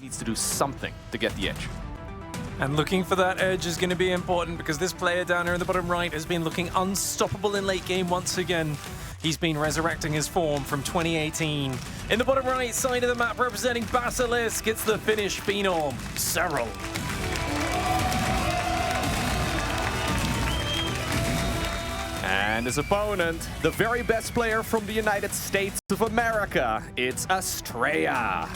needs to do something to get the edge. And looking for that edge is going to be important because this player down here in the bottom right has been looking unstoppable in late game once again. He's been resurrecting his form from 2018. In the bottom right side of the map, representing Basilisk, it's the Finnish phenom, Serral. And his opponent, the very best player from the United States of America, it's Astrea.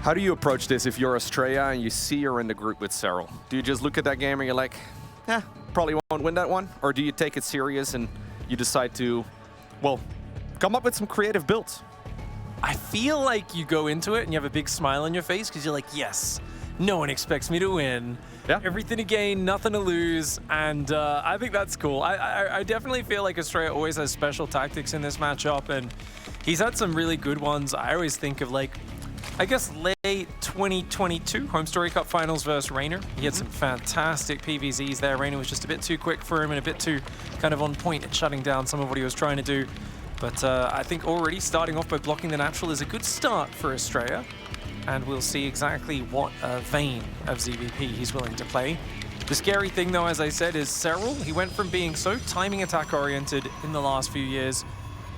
How do you approach this if you're Astrea and you see you're in the group with Serral? Do you just look at that game and you're like, probably won't win that one? Or do you take it serious and you decide to, well, come up with some creative builds? I feel like you go into it and you have a big smile on your face because you're like, yes, no one expects me to win. Yeah. Everything to gain, nothing to lose, and I think that's cool. I definitely feel like Astrea always has special tactics in this matchup, and he's had some really good ones. I always think of, like, I guess late 2022 Home Story Cup Finals versus Rainer. He had some fantastic PVZs there. Rainer was just a bit too quick for him and a bit too kind of on point at shutting down some of what he was trying to do. But I think already starting off by blocking the natural is a good start for Astrea. And we'll see exactly what vein of ZVP he's willing to play. The scary thing, though, as I said, is Serral. He went from being so timing attack oriented in the last few years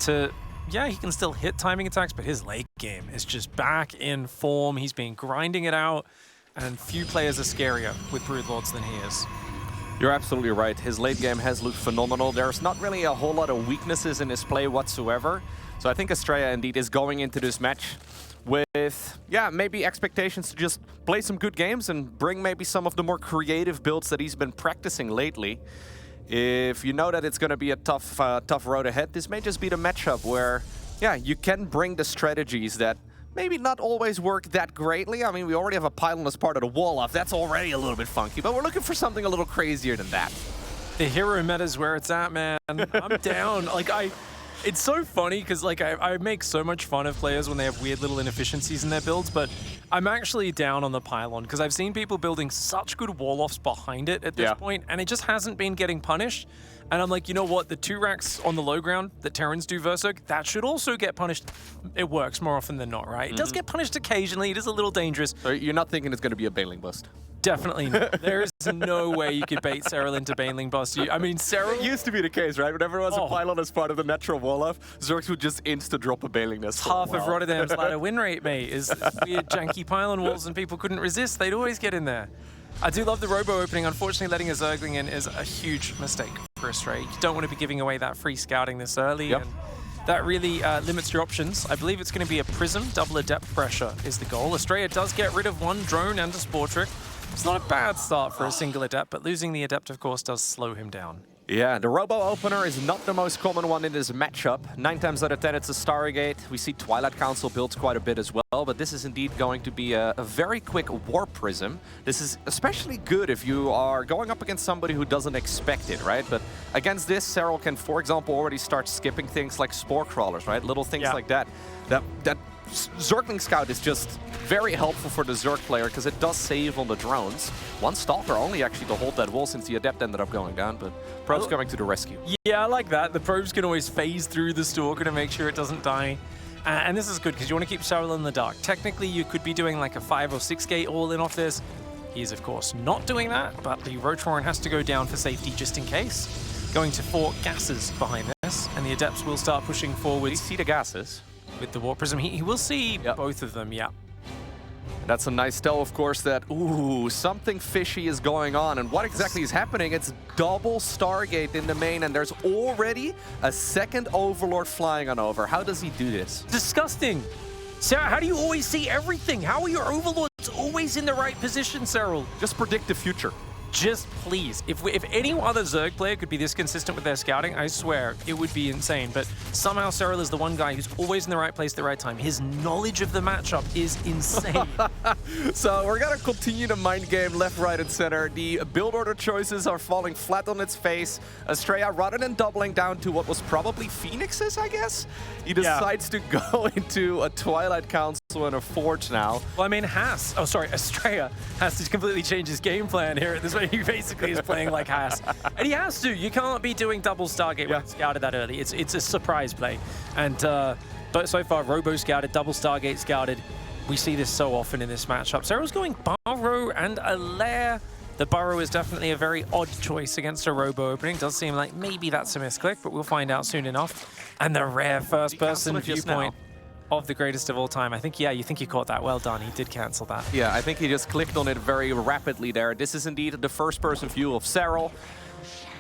to, yeah, he can still hit timing attacks, but his late game is just back in form. He's been grinding it out, and few players are scarier with Broodlords than he is. You're absolutely right. His late game has looked phenomenal. There's not really a whole lot of weaknesses in his play whatsoever. So I think Astrea indeed is going into this match with, yeah, maybe expectations to just play some good games and bring maybe some of the more creative builds that he's been practicing lately. If you know that it's going to be a tough road ahead, this may just be the matchup where, yeah, you can bring the strategies that maybe not always work that greatly. I mean, we already have a pylon as part of the wall off. That's already a little bit funky, but we're looking for something a little crazier than that. The hero meta is where it's at, man. I'm down. Like, it's so funny because, like, I make so much fun of players when they have weird little inefficiencies in their builds, but I'm actually down on the pylon because I've seen people building such good wall-offs behind it at this point, and it just hasn't been getting punished. And I'm like, you know what? The 2 racks on the low ground that Terrans do Versoc, that should also get punished. It works more often than not, right? It does get punished occasionally. It is a little dangerous. So you're not thinking it's going to be a Baneling bust? Definitely not. There is no way you could bait Serral into Baneling bust. I mean, Serral... It used to be the case, right? Whenever there was a pylon as part of the natural wall-off, Zergs would just insta-drop a Baneling nest. Half of Rotterdam's ladder win rate, mate, is weird janky pylon walls and people couldn't resist. They'd always get in there. I do love the Robo opening. Unfortunately, letting a Zergling in is a huge mistake for Astrea. You don't want to be giving away that free scouting this early, and that really limits your options. I believe it's going to be a Prism, double Adept pressure is the goal. Astrea does get rid of 1 drone and a Spore Trick. It's not a bad start for a single Adept, but losing the Adept, of course, does slow him down. Yeah, the Robo opener is not the most common one in this matchup. 9 times out of 10, it's a Stargate. We see Twilight Council builds quite a bit as well, but this is indeed going to be a very quick War Prism. This is especially good if you are going up against somebody who doesn't expect it, right? But against this, Serral can, for example, already start skipping things like Spore Crawlers, right? Little things like that. That Zergling Scout is just very helpful for the Zerg player because it does save on the drones. 1 Stalker only actually to hold that wall since the Adept ended up going down, but Probe's coming to the rescue. Yeah, I like that. The Probes can always phase through the Stalker to make sure it doesn't die. And this is good because you want to keep Serral in the dark. Technically, you could be doing like a 5 or 6 gate all-in off this. He's, of course, not doing that, but the Rotoran has to go down for safety just in case. Going to 4 gases behind this, and the Adepts will start pushing forward. We see the gases. With the War Prism, he will see both of them, That's a nice tell, of course, that, ooh, something fishy is going on. And what exactly is happening? It's double Stargate in the main, and there's already a 2nd Overlord flying on over. How does he do this? Disgusting. Sarah, how do you always see everything? How are your Overlords always in the right position, Serral? Just predict the future. Just please, if any other Zerg player could be this consistent with their scouting, I swear, it would be insane. But somehow Serral is the one guy who's always in the right place at the right time. His knowledge of the matchup is insane. So we're going to continue the mind game left, right, and center. The build order choices are falling flat on its face. Astrea, rather than doubling down to what was probably Phoenixes, I guess, he decides to go into a Twilight Council also in a Forge now. Well, I mean, Astrea has to completely change his game plan here at this point. He basically is playing like Haas. And he has to. You can't be doing double Stargate when it's scouted that early. It's a surprise play. And but so far, Robo scouted, double Stargate scouted. We see this so often in this matchup. Serral's going Burrow and a Lair. The Burrow is definitely a very odd choice against a Robo opening. Does seem like maybe that's a misclick, but we'll find out soon enough. And the rare first-person viewpoint of the greatest of all time. I think, yeah, you think you caught that. Well done. He did cancel that. Yeah, I think he just clicked on it very rapidly there. This is indeed the first-person view of Serral.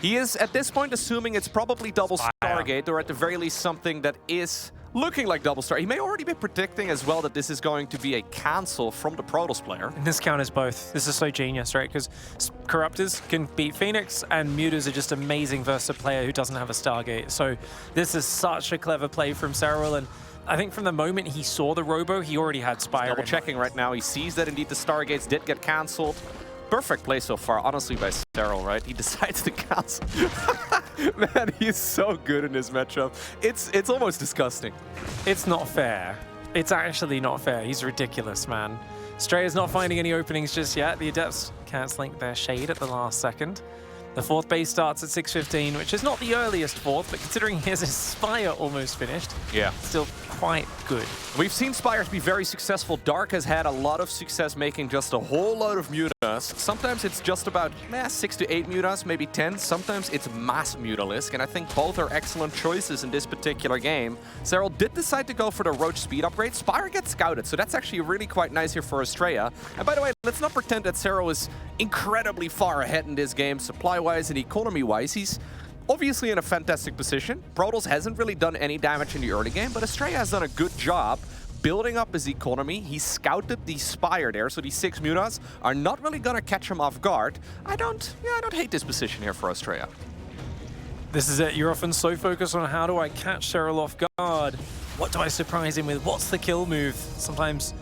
He is, at this point, assuming it's probably double Stargate, or at the very least something that is looking like double Star. He may already be predicting as well that this is going to be a cancel from the Protoss player. And this counters both. This is so genius, right? Because Corruptors can beat Phoenix, and Mutas are just amazing versus a player who doesn't have a Stargate. So this is such a clever play from Serral, and I think from the moment he saw the Robo, he already had Spire. Double checking right now. He sees that indeed the Stargates did get cancelled. Perfect play so far, honestly, by Serral, right? He decides to cancel. Man, he's so good in this matchup. It's almost disgusting. It's not fair. It's actually not fair. He's ridiculous, man. Astrea's not finding any openings just yet. The Adepts cancelling their shade at the last second. The fourth base starts at 6:15, which is not the earliest fourth, but considering his Spire almost finished, yeah, still quite good. We've seen Spires be very successful. Dark has had a lot of success making just a whole load of Mutas. Sometimes it's just about 6 to 8 Mutas, maybe 10. Sometimes it's mass Mutalisk, and I think both are excellent choices in this particular game. Serral did decide to go for the Roach speed upgrade. Spire gets scouted, so that's actually really quite nice here for Astrea. And by the way, let's not pretend that Serral is incredibly far ahead in this game, supply-wise and economy-wise. He's obviously in a fantastic position. Protoss hasn't really done any damage in the early game, but Astrea has done a good job building up his economy. He scouted the Spire there, so these 6 Mutas are not really gonna catch him off guard. I don't hate this position here for Astrea. This is it. You're often so focused on how do I catch Serral off guard? What do I surprise him with? What's the kill move? Sometimes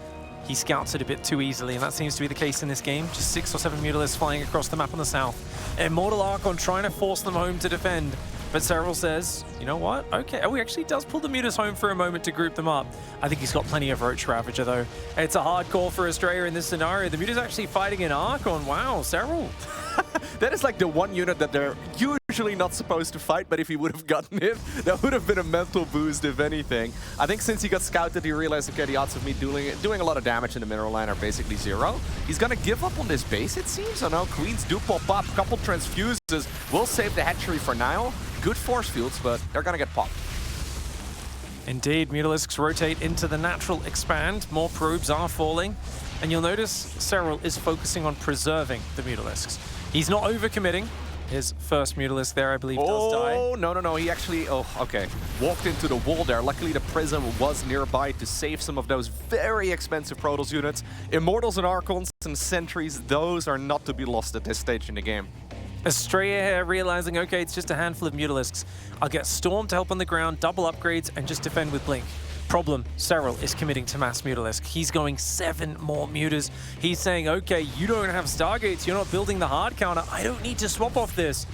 he scouts it a bit too easily, and that seems to be the case in this game. Just 6 or 7 Mutalisks flying across the map on the south. Immortal Archon trying to force them home to defend. But Serral says, you know what? Okay. Oh, he actually does pull the Mutas home for a moment to group them up. I think he's got plenty of Roach Ravager, though. It's a hard call for Astrea in this scenario. The Mutas actually fighting an Archon. Wow, Serral. That is like the one unit that they're usually not supposed to fight, but if he would have gotten it, that would have been a mental boost, if anything. I think since he got scouted, he realized, okay, the odds of me doing a lot of damage in the mineral line are basically 0. He's gonna give up on this base, it seems. I know Queens do pop up, couple transfuses will save the hatchery for now. Good force fields, but they're gonna get popped. Indeed, Mutalisks rotate into the natural expand. More probes are falling. And you'll notice Serral is focusing on preserving the Mutalisks. He's not overcommitting. His first Mutalisk there, I believe, does die. Oh, no. He actually, okay. Walked into the wall there. Luckily, the Prism was nearby to save some of those very expensive Protoss units. Immortals and Archons and Sentries, those are not to be lost at this stage in the game. Astrea here realizing, okay, it's just a handful of Mutalisks. I'll get Storm to help on the ground, double upgrades, and just defend with Blink. Problem, Serral is committing to mass Mutalisk. He's going 7 more Mutas. He's saying, okay, you don't have Stargates, you're not building the hard counter, I don't need to swap off this.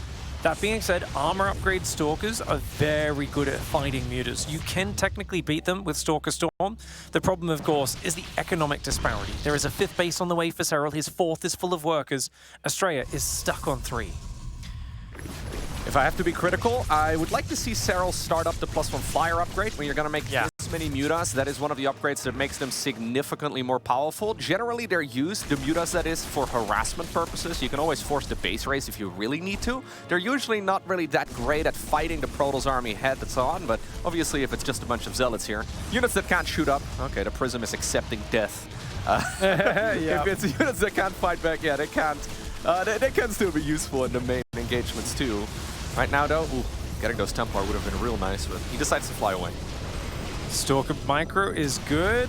That being said, armor upgrade Stalkers are very good at fighting Mutas. You can technically beat them with Stalker Storm. The problem, of course, is the economic disparity. There is a 5th base on the way for Serral. His 4th is full of workers. Astrea is stuck on 3. If I have to be critical, I would like to see Serral start up the +1 flyer upgrade when you're going to make this many Mutas. That is one of the upgrades that makes them significantly more powerful. Generally, they're used, the Mutas that is, for harassment purposes. You can always force the base race if you really need to. They're usually not really that great at fighting the Protoss army heads on, but obviously if it's just a bunch of Zealots here. Units that can't shoot up, okay, the Prism is accepting death. If it's units that can't fight back, yeah, they can't. They can still be useful in the main engagements too. Right now though, getting those Templar would have been real nice, but he decides to fly away. Stalker Micro is good.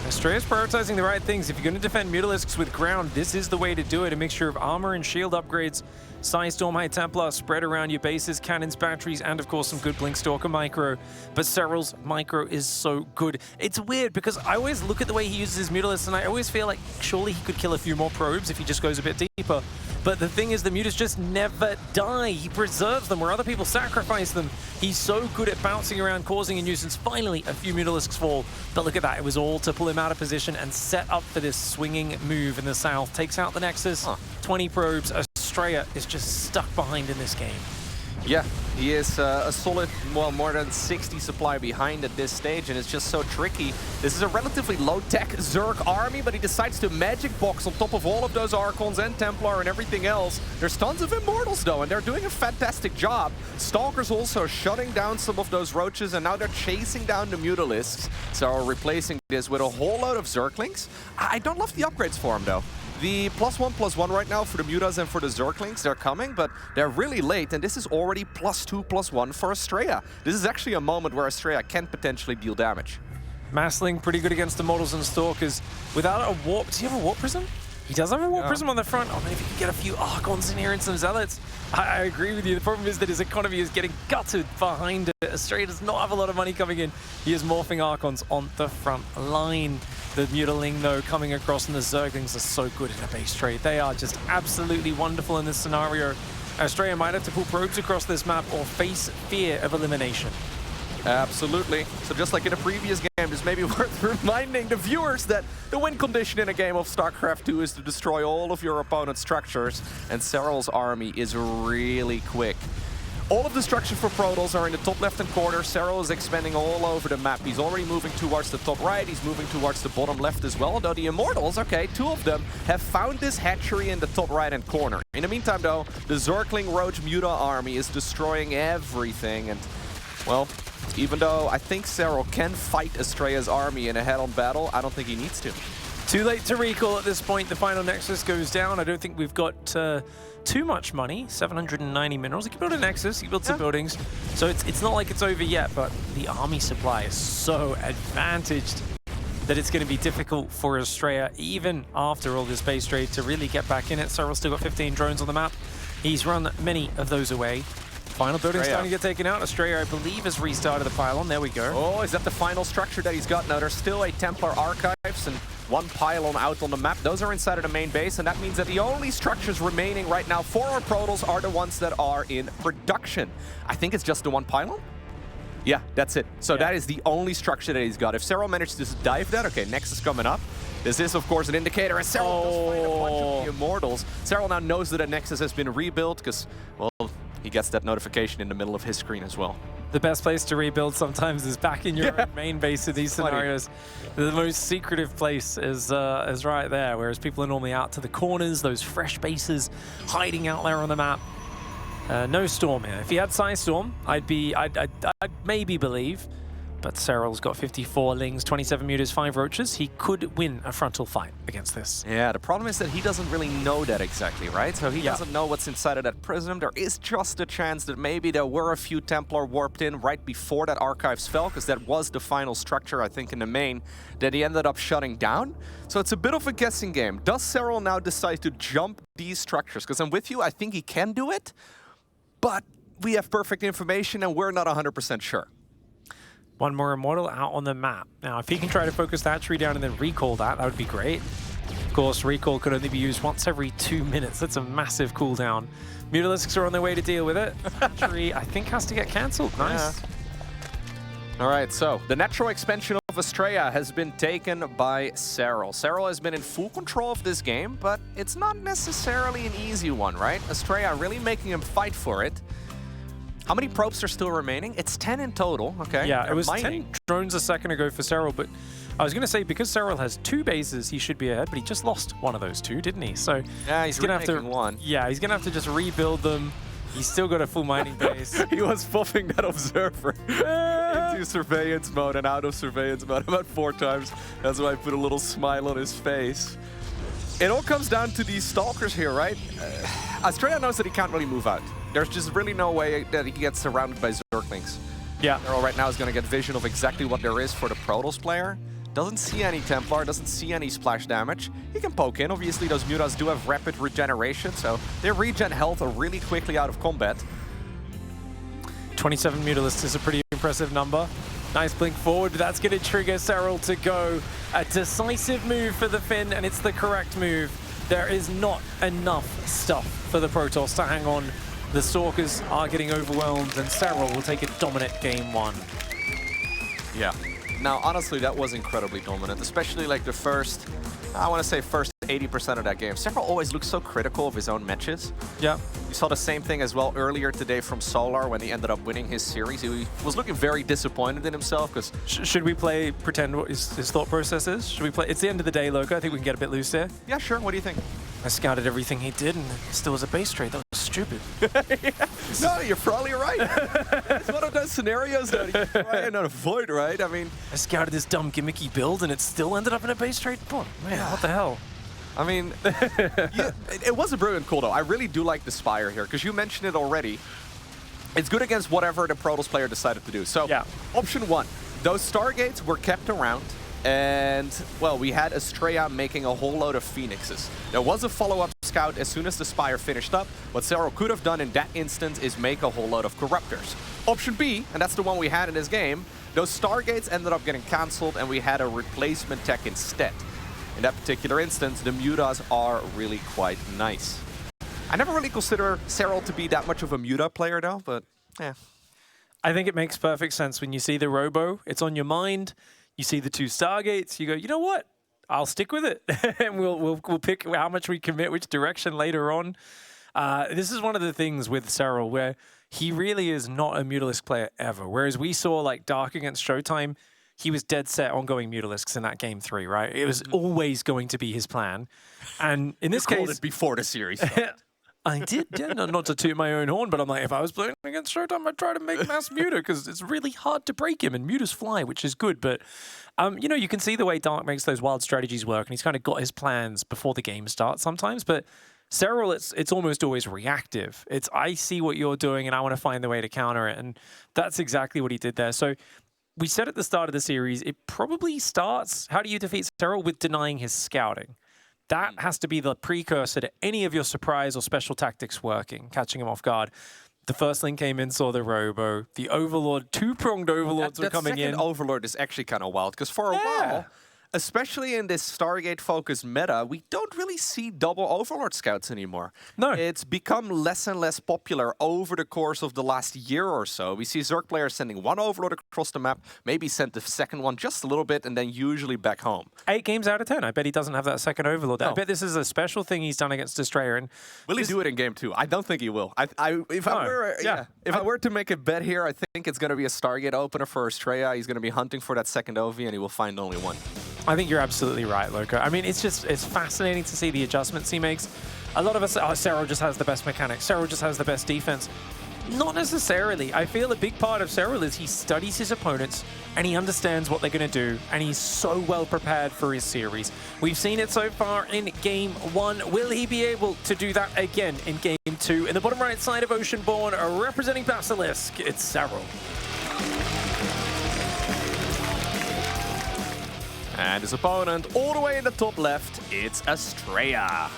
Astrea's prioritizing the right things. If you're going to defend Mutalisks with ground, this is the way to do it. A mixture of armor and shield upgrades, Psy Storm High Templar spread around your bases, cannons, batteries, and of course some good Blink Stalker Micro. But Serral's Micro is so good. It's weird because I always look at the way he uses his Mutalisks and I always feel like surely he could kill a few more probes if he just goes a bit deeper. But the thing is, the mutas just never die. He preserves them where other people sacrifice them. He's so good at bouncing around, causing a nuisance. Finally, a few Mutalisks fall. But look at that. It was all to pull him out of position and set up for this swinging move in the south. Takes out the Nexus, 20 probes. Astrea is just stuck behind in this game. Yeah, he is a solid, well, more than 60 supply behind at this stage, and it's just so tricky. This is a relatively low-tech Zerg army, but he decides to magic box on top of all of those Archons and Templar and everything else. There's tons of Immortals, though, and they're doing a fantastic job. Stalker's also shutting down some of those Roaches, and now they're chasing down the Mutalisks. So replacing this with a whole load of Zerglings. I don't love the upgrades for him, though. The +1/+1 right now for the Mutas and for the Zerglings, they're coming, but they're really late, and this is already +2/+1 for Astrea. This is actually a moment where Astrea can potentially deal damage. Massling pretty good against Immortals and Stalkers. Without a warp, does he have a warp prism? He does have a warp prism on the front. Oh man, if he could get a few Archons in here and some Zealots. I agree with you. The problem is that his economy is getting gutted behind it. Astrea does not have a lot of money coming in. He is morphing Archons on the front line. The Mutaling, though, coming across, and the Zerglings are so good in a base trade. They are just absolutely wonderful in this scenario. Astrea might have to pull probes across this map or face fear of elimination. Absolutely. So just like in a previous game, it's maybe worth reminding the viewers that the win condition in a game of StarCraft II is to destroy all of your opponent's structures, and Serral's army is really quick. All of the structures for Protoss are in the top left-hand corner. Serral is expanding all over the map. He's already moving towards the top right. He's moving towards the bottom left as well. Though the Immortals, okay, 2 of them have found this hatchery in the top right-hand corner. In the meantime, though, the Zergling Roach Muta army is destroying everything. And, well, even though I think Serral can fight Astrea's army in a head-on battle, I don't think he needs to. Too late to recall at this point. The final Nexus goes down. I don't think we've got too much money. 790 minerals. He can build a Nexus. He built some buildings. So it's not like it's over yet, but the army supply is so advantaged that it's going to be difficult for Astrea, even after all this base trade, to really get back in it. Serral's still got 15 drones on the map. He's run many of those away. Final building's starting to get taken out. Astrea, I believe, has restarted the pylon. There we go. Oh, is that the final structure that he's got? Now, there's still a Templar Archives and 1 pylon out on the map. Those are inside of the main base, and that means that the only structures remaining right now for our Protoss are the ones that are in production. I think it's just the 1 pylon? Yeah, that's it. So that is the only structure that he's got. If Serral manages to dive that, okay, Nexus coming up. This is, of course, an indicator, and Serral does find a bunch of the Immortals. Serral now knows that a Nexus has been rebuilt, because, well, he gets that notification in the middle of his screen as well. The best place to rebuild sometimes is back in your main base in these scenarios. The most secretive place is right there, whereas people are normally out to the corners, those fresh bases hiding out there on the map. No Storm here. If he had Psy Storm, I'd maybe believe. But Serral's got 54 Lings, 27 Mutas, 5 Roaches. He could win a frontal fight against this. Yeah, the problem is that he doesn't really know that exactly, right? So he doesn't know what's inside of that prism. There is just a chance that maybe there were a few Templar warped in right before that Archives fell, because that was the final structure, I think, in the main, that he ended up shutting down. So it's a bit of a guessing game. Does Serral now decide to jump these structures? Because I'm with you, I think he can do it, but we have perfect information and we're not 100% sure. 1 more Immortal out on the map. Now, if he can try to focus that tree down and then recall that, that would be great. Of course, recall could only be used once every 2 minutes. That's a massive cooldown. Mutalisks are on their way to deal with it. Tree, I think, has to get cancelled. Nice. Yeah. All right, so the natural expansion of Astrea has been taken by Serral. Serral has been in full control of this game, but it's not necessarily an easy one, right? Astrea really making him fight for it. How many probes are still remaining? It's 10 in total, okay? Yeah, it was 10 drones a second ago for Serral, but I was going to say, because Serral has 2 bases, he should be ahead, but he just lost one of those 2, didn't he? So yeah, he's going to have to one. Yeah, he's going to have to just rebuild them. He's still got a full mining base. He was buffing that observer into surveillance mode and out of surveillance mode about 4 times. That's why I put a little smile on his face. It all comes down to these Stalkers here, right? Astrea knows that he can't really move out. There's just really no way that he gets surrounded by Zerglings. Yeah. Serral right now is going to get vision of exactly what there is for the Protoss player. Doesn't see any Templar, doesn't see any splash damage. He can poke in. Obviously, those Mutas do have rapid regeneration, so they regen health really quickly out of combat. 27 Mutalisks is a pretty impressive number. Nice blink forward. That's going to trigger Serral to go. A decisive move for the Finn, and it's the correct move. there is not enough stuff for the Protoss to hang on. The Stalkers are getting overwhelmed, and Serral will take a dominant game 1. Yeah. Now, honestly, that was incredibly dominant, especially like the first, I want to say first 80% of that game. Serral always looks so critical of his own matches. Yeah. You saw the same thing as well earlier today from Solar when he ended up winning his series. He was looking very disappointed in himself because... Should we pretend what his thought process is? Should we play? It's the end of the day, Loco. I think we can get a bit loose there. Yeah, sure. What do you think? I scouted everything he did, and it still was a base trade. That was stupid. Yeah. No, you're probably right. It's one of those scenarios that you try and avoid, right? I mean... I scouted this dumb gimmicky build, and it still ended up in a base trade? Oh, man, what the hell? I mean, yeah, it was a brilliant call, though. I really do like the Spire here, because you mentioned it already. It's good against whatever the Protoss player decided to do. So, yeah. Option 1, those Stargates were kept around, and, well, we had Astrea making a whole load of Phoenixes. There was a follow-up scout as soon as the Spire finished up. What Serral could have done in that instance is make a whole load of Corruptors. Option B, and that's the one we had in this game, those Stargates ended up getting cancelled, and we had a replacement tech instead. In that particular instance, the Mutas are really quite nice. I never really consider Serral to be that much of a Muta player, though, but yeah. I think it makes perfect sense when you see the Robo. It's on your mind. You see the 2 Stargates. You go, you know what? I'll stick with it, and we'll pick how much we commit, which direction later on. This is one of the things with Serral where he really is not a Mutalisk player ever. Whereas we saw like Dark against Showtime, he was dead set on going Mutalisks in that game 3, right? It was always going to be his plan. And in this case... You called it before the series. I did, yeah, not to toot my own horn, but I'm like, if I was playing against Showtime, I'd try to make mass Muta, because it's really hard to break him, and Mutas fly, which is good. But, you know, you can see the way Dark makes those wild strategies work, and he's kind of got his plans before the game starts sometimes. But Serral, it's almost always reactive. It's, I see what you're doing, and I want to find the way to counter it. And that's exactly what he did there. So we said at the start of the series, it probably starts, how do you defeat Serral? With denying his scouting. That has to be the precursor to any of your surprise or special tactics working, catching him off guard. The first link came in, saw the Robo. The Overlord, 2-pronged Overlords were coming in. That second Overlord is actually kind of wild, because for a while, especially in this Stargate-focused meta, we don't really see double Overlord scouts anymore. No. It's become less and less popular over the course of the last year or so. We see Zerg players sending 1 Overlord across the map, maybe send the second one just a little bit, and then usually back home. 8 games out of 10. I bet he doesn't have that second Overlord. No. I bet this is a special thing he's done against Astrea. And will he do it in game 2? I don't think he will. If I were to make a bet here, I think it's going to be a Stargate opener for Astrea. He's going to be hunting for that second OV, and he will find only one. I think you're absolutely right, Loco. I mean, it's fascinating to see the adjustments he makes. A lot of us, Serral just has the best mechanics. Serral just has the best defense. Not necessarily. I feel a big part of Serral is he studies his opponents and he understands what they're going to do, and he's so well prepared for his series. We've seen it so far in Game 1. Will he be able to do that again in Game 2? In the bottom right side of Oceanborn, representing Basilisk, it's Serral. And his opponent, all the way in the top left, it's Astrea.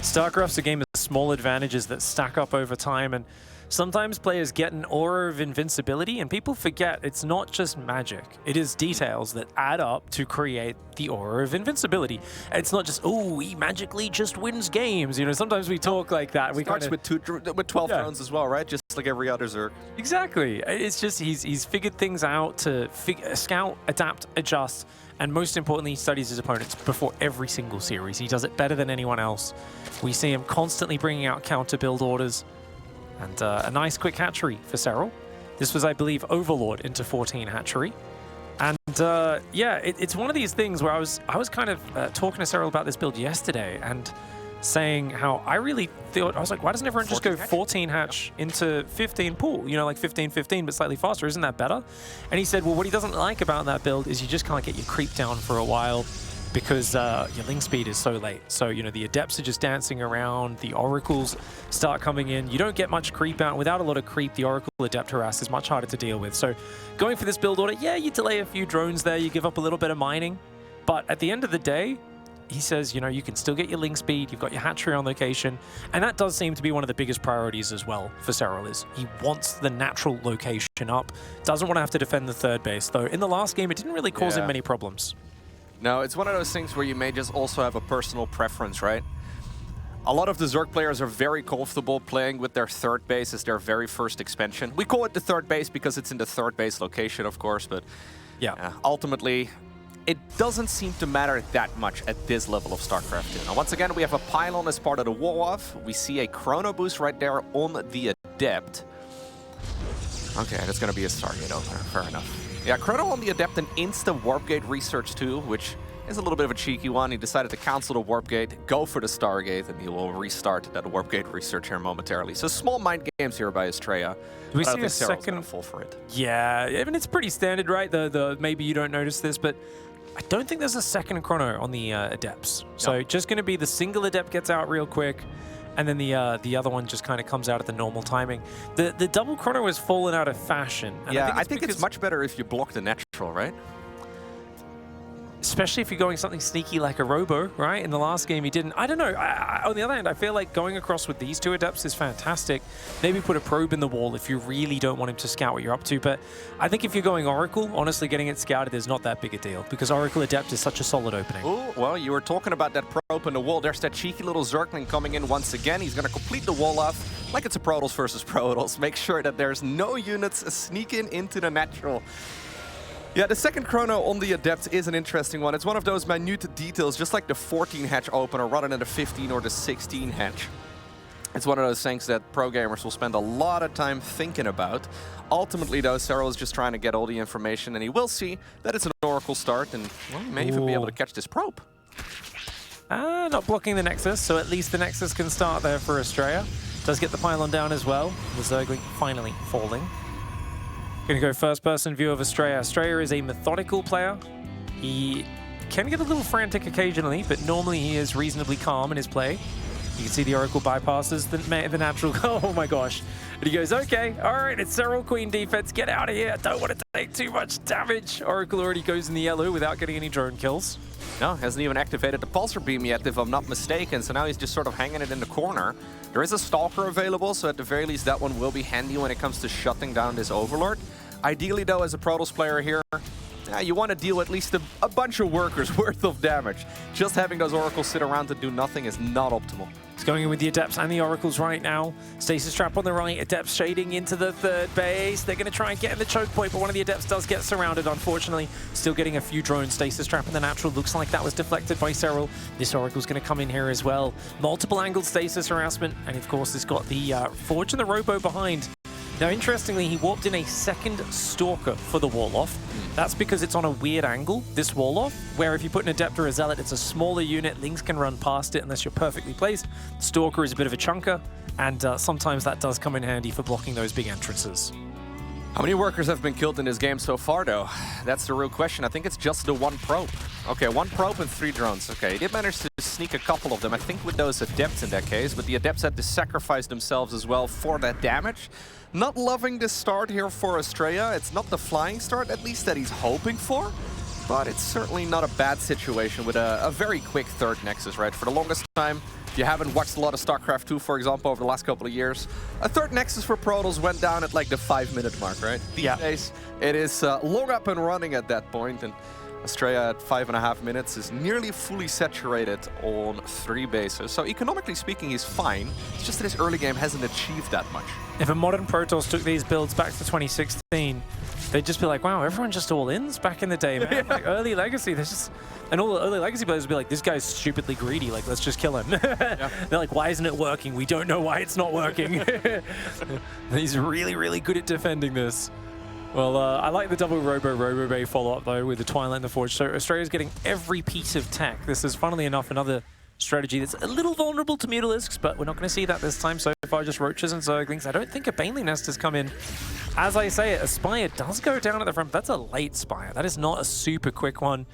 StarCraft's a game of small advantages that stack up over time, and sometimes players get an aura of invincibility, and people forget it's not just magic. It is details that add up to create the aura of invincibility. It's not just, oh, he magically just wins games. You know, sometimes we talk like that. We starts with 12 rounds as well, right? Just like every other Zerg. Exactly. It's just he's figured things out to scout, adapt, adjust, and most importantly, he studies his opponents before every single series. He does it better than anyone else. We see him constantly bringing out counter build orders. And a nice quick hatchery for Serral. This was, I believe, Overlord into 14 hatchery. And yeah, it's one of these things where I was kind of talking to Serral about this build yesterday and saying how I really thought, I was like, why doesn't everyone just go 14 hatch into 15 pool? You know, like 15-15, but slightly faster. Isn't that better? And he said, well, what he doesn't like about that build is you just can't get your creep down for a while, because your link speed is so late. So, you know, the Adepts are just dancing around, the Oracles start coming in. You don't get much creep out. Without a lot of creep, the Oracle Adept harass is much harder to deal with. So going for this build order, yeah, you delay a few drones there, you give up a little bit of mining. But at the end of the day, he says, you know, you can still get your link speed, you've got your hatchery on location, and that does seem to be one of the biggest priorities as well for Serral, is he wants the natural location up, doesn't want to have to defend the third base, though in the last game it didn't really cause him many problems. No, it's one of those things where you may just also have a personal preference, right? A lot of the Zerg players are very comfortable playing with their third base as their very first expansion. We call it the third base because it's in the third base location, of course, but ultimately, it doesn't seem to matter that much at this level of StarCraft II. Now, once again, we have a pylon as part of the wall-off. We see a chrono boost right there on the Adept. Okay, that's going to be a Stargate opener. Fair enough. Yeah, chrono on the Adept and insta warp gate research too, which is a little bit of a cheeky one. He decided to cancel the warp gate, go for the Stargate, and he will restart that warp gate research here momentarily. So small mind games here by Astrea. Do we see a second fall for it? Yeah, I mean, it's pretty standard, right? The maybe you don't notice this, but I don't think there's a second chrono on the Adepts. So just going to be the single Adept gets out real quick, and then the other one just kind of comes out at the normal timing. The double chrono has fallen out of fashion. And I think it's much better if you block the natural, right? Especially if you're going something sneaky like a Robo, right? In the last game, he didn't. I don't know. On the other hand, I feel like going across with these two Adepts is fantastic. Maybe put a probe in the wall if you really don't want him to scout what you're up to. But I think if you're going Oracle, honestly, getting it scouted is not that big a deal because Oracle Adept is such a solid opening. Oh, well, you were talking about that probe in the wall. There's that cheeky little Zergling coming in once again. He's going to complete the wall off like it's a Protoss versus Protoss. Make sure that there's no units sneaking into the natural. Yeah, the second chrono on the Adept is an interesting one. It's one of those minute details, just like the 14 hatch opener rather than the 15 or the 16 hatch. It's one of those things that pro gamers will spend a lot of time thinking about. Ultimately, though, Serral is just trying to get all the information, and he will see that it's an Oracle start, and well, he may even be able to catch this probe. Not blocking the Nexus, so at least the Nexus can start there for Astrea. Does get the pylon down as well. The Zergling finally falling. Going to go first-person view of Astrea. Astrea is a methodical player. He can get a little frantic occasionally, but normally he is reasonably calm in his play. You can see the Oracle bypasses the natural. Oh my gosh. And he goes, okay, all right, it's Serral Queen defense. Get out of here. I don't want to take too much damage. Oracle already goes in the yellow without getting any drone kills. No, hasn't even activated the pulsar beam yet, if I'm not mistaken. So now he's just sort of hanging it in the corner. There is a Stalker available, so at the very least that one will be handy when it comes to shutting down this Overlord. Ideally, though, as a Protoss player here, you want to deal at least a bunch of workers worth of damage. Just having those Oracles sit around to do nothing is not optimal. He's going in with the Adepts and the Oracles right now. Stasis Trap on the right, Adepts shading into the third base. They're going to try and get in the choke point, but one of the Adepts does get surrounded, unfortunately. Still getting a few drones. Stasis Trap in the natural. Looks like that was deflected by Serral. This Oracle's going to come in here as well. Multiple angled Stasis harassment, and of course, it's got the Forge and the Robo behind. Now, interestingly, he warped in a second Stalker for the wall-off. That's because it's on a weird angle, this wall-off, where if you put an Adept or a Zealot, it's a smaller unit. Links can run past it unless you're perfectly placed. Stalker is a bit of a chunker, and sometimes that does come in handy for blocking those big entrances. How many workers have been killed in this game so far, though? That's the real question. I think it's just the one probe. Okay, one probe and 3 drones. Okay, he did manage to sneak a couple of them, I think with those Adepts in that case, but the Adepts had to sacrifice themselves as well for that damage. Not loving the start here for Astrea. It's not the flying start, at least, that he's hoping for, but it's certainly not a bad situation with a very quick third Nexus, right? For the longest time, if you haven't watched a lot of StarCraft II, for example, over the last couple of years, a third Nexus for Protoss went down at like the 5-minute mark, right? These days, it is long up and running at that point, and Astrea at 5.5 minutes is nearly fully saturated on 3 bases. So economically speaking, he's fine. It's just that his early game hasn't achieved that much. If a modern Protoss took these builds back to 2016, they'd just be like, wow, everyone just all-ins back in the day, man. Like early Legacy, there's just... And all the early Legacy players would be like, this guy's stupidly greedy, like, let's just kill him. They're like, why isn't it working? We don't know why it's not working. He's really, really good at defending this. Well, I like the double Robo Bay follow-up, though, with the Twilight and the Forge. So Astrea's getting every piece of tech. This is, funnily enough, another strategy that's a little vulnerable to Mutalisks, but we're not going to see that this time. So far, just Roaches and Zerglings. I don't think a Baneling Nest has come in. As I say it, a Spire does go down at the front. That's a late Spire. That is not a super quick one.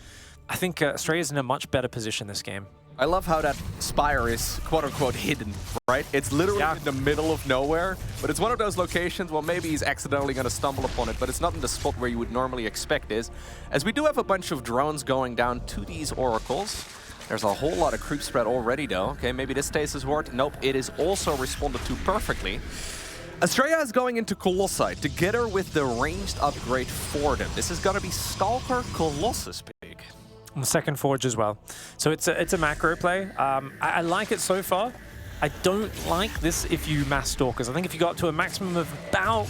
I think Astrea's in a much better position this game. I love how that Spire is quote-unquote hidden, right? It's literally in the middle of nowhere, but it's one of those locations, well, maybe he's accidentally going to stumble upon it, but it's not in the spot where you would normally expect it, as we do have a bunch of drones going down to these Oracles. There's a whole lot of creep spread already, though. Okay, maybe this stays his word. Nope, it is also responded to perfectly. Astrea is going into Colossi together with the ranged upgrade for them. This is going to be Stalker Colossus pick. Second Forge as well. So it's a macro play. I like it so far. I don't like this if you mass Stalkers. I think if you got up to a maximum of about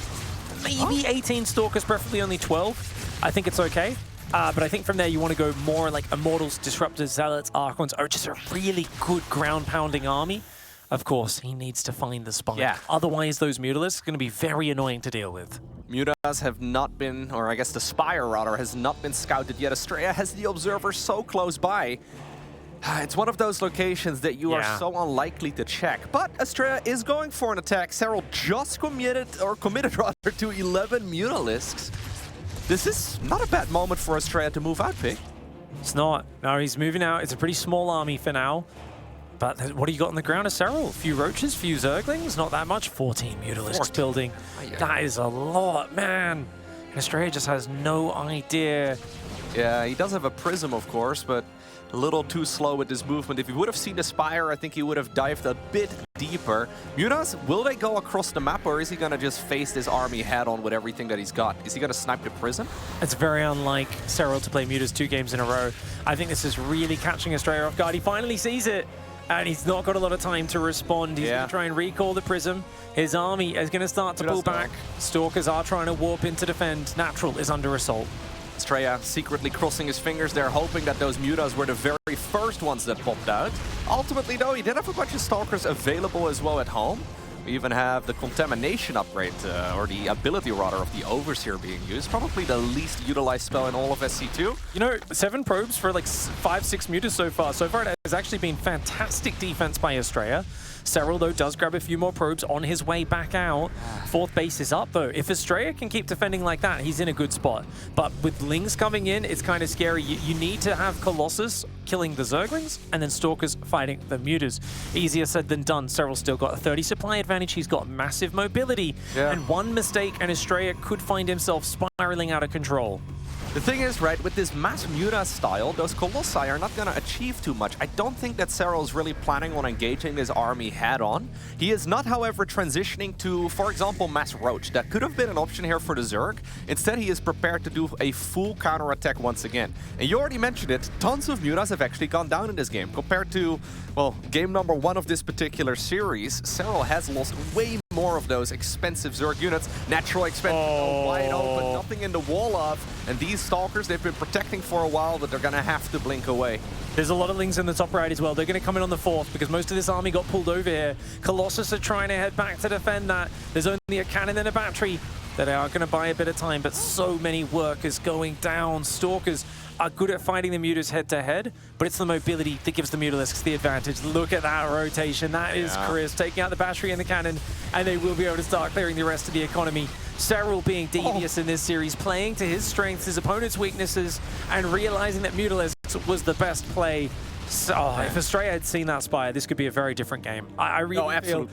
maybe 18 Stalkers, preferably only 12, I think it's okay. But I think from there you want to go more like Immortals, Disruptors, Zealots, Archons, or just a really good ground-pounding army. Of course, he needs to find the spine. Yeah. Otherwise, those Mutalisks are going to be very annoying to deal with. Mutas have not been, or I guess the Spire rather, has not been scouted yet. Astrea has the Observer so close by. It's one of those locations that you are so unlikely to check. But Astrea is going for an attack. Serral just committed rather to 11 Mutalisks. This is not a bad moment for Astrea to move out, Pig. It's not. No, he's moving out. It's a pretty small army for now. But what do you got on the ground of Serral? A few Roaches, a few Zerglings? Not that much. 14 Mutalisks building. That is a lot, man. And Astrea just has no idea. Yeah, he does have a Prism, of course, but a little too slow with this movement. If he would have seen the Spire, I think he would have dived a bit deeper. Mutas, will they go across the map, or is he going to just face this army head-on with everything that he's got? Is he going to snipe the Prism? It's very unlike Serral to play Mutas 2 games in a row. I think this is really catching Astrea off guard. He finally sees it, and he's not got a lot of time to respond. He's going to try and recall the Prism. His army is going to start to pull back. Stalkers are trying to warp in to defend. Natural is under assault. Astrea secretly crossing his fingers there, hoping that those Mutas were the very first ones that popped out. Ultimately, though, he did have a bunch of Stalkers available as well at home. We even have the Contamination upgrade, or the ability, rather, of the Overseer being used. Probably the least utilized spell in all of SC2. You know, 7 probes for like 5-6 Mutas so far. So far, it has actually been fantastic defense by Astrea. Serral, though, does grab a few more probes on his way back out. 4th base is up, though. If Astrea can keep defending like that, he's in a good spot. But with Lings coming in, it's kind of scary. You need to have Colossus killing the Zerglings and then Stalkers fighting the Mutas. Easier said than done. Serral's still got a 30 supply advantage. He's got massive mobility. And one mistake and Astrea could find himself spiraling out of control. The thing is, right, with this mass Muta style, those Colossi are not going to achieve too much. I don't think that Serral is really planning on engaging this army head-on. He is not, however, transitioning to, for example, mass Roach. That could have been an option here for the Zerg. Instead, he is prepared to do a full counterattack once again. And you already mentioned it, tons of Mutas have actually gone down in this game. Compared to, well, game number 1 of this particular series, Serral has lost way more of those expensive Zerg units. Natural expensive, wide open, nothing in the wall of. And these Stalkers, they've been protecting for a while, but they're going to have to blink away. There's a lot of Lings in the top right as well. They're going to come in on the 4th because most of this army got pulled over here. Colossus are trying to head back to defend that. There's only a cannon and a battery that are going to buy a bit of time, but so many workers going down. Stalkers are good at fighting the Mutas head-to-head, but it's the mobility that gives the Mutalisks the advantage. Look at that rotation. That is crisp. Taking out the battery and the cannon, and they will be able to start clearing the rest of the economy. Serral being devious in this series, playing to his strengths, his opponent's weaknesses, and realizing that Mutalisks was the best play. So, if Astrea had seen that Spire, this could be a very different game. I really feel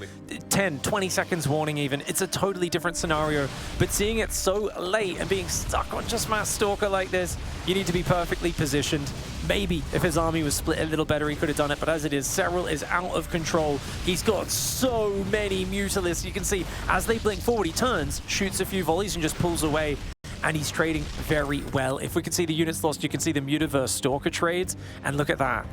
10, 20 seconds warning even. It's a totally different scenario. But seeing it so late and being stuck on just Mass Stalker like this, you need to be perfectly positioned. Maybe if his army was split a little better, he could have done it. But as it is, Serral is out of control. He's got so many Mutalisks. You can see as they blink forward, he turns, shoots a few volleys, and just pulls away. And he's trading very well. If we can see the units lost, you can see the Mutaverse Stalker trades. And look at that.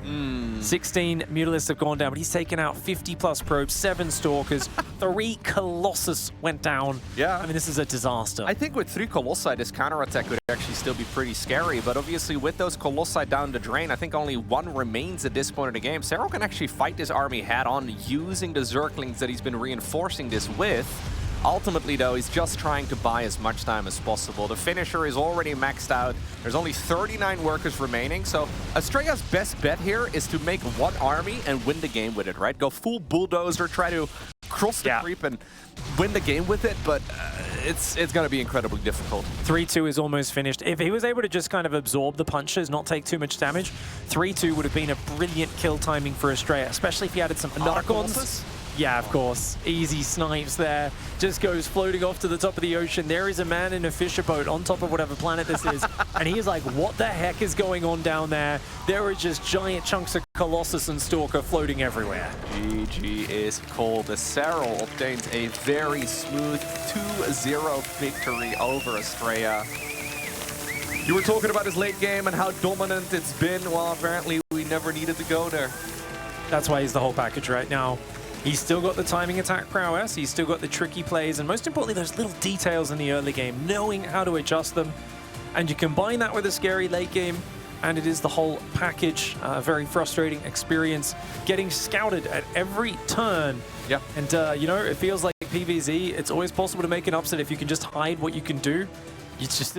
16 Mutalisks have gone down, but he's taken out 50+ probes, 7 Stalkers, 3 Colossus went down. I mean, this is a disaster. I think with 3 Colossi, this counterattack could actually still be pretty scary. But obviously, with those Colossi down the drain, I think only 1 remains at this point in the game. Serral can actually fight this army head-on using the Zerglings that he's been reinforcing this with. Ultimately, though, he's just trying to buy as much time as possible. The finisher is already maxed out. There's only 39 workers remaining, so Astrea's best bet here is to make 1 army and win the game with it, right? Go full bulldozer, try to cross the creep and win the game with it, but it's going to be incredibly difficult. 3-2 is almost finished. If he was able to just kind of absorb the punches, not take too much damage, 3-2 would have been a brilliant kill timing for Astrea, especially if he added some Archons. Yeah, of course. Easy snipes there. Just goes floating off to the top of the ocean. There is a man in a fisher boat on top of whatever planet this is. And he is like, what the heck is going on down there? There are just giant chunks of Colossus and Stalker floating everywhere. GG is called. The Serral obtains a very smooth 2-0 victory over Astrea. You were talking about his late game and how dominant it's been. Well, apparently we never needed to go there. That's why he's the whole package right now. He's still got the timing attack prowess, he's still got the tricky plays, and most importantly, those little details in the early game, knowing how to adjust them. And you combine that with a scary late game, and it is the whole package. A very frustrating experience, getting scouted at every turn. Yeah. And, you know, it feels like PvZ, it's always possible to make an upset if you can just hide what you can do. It's just...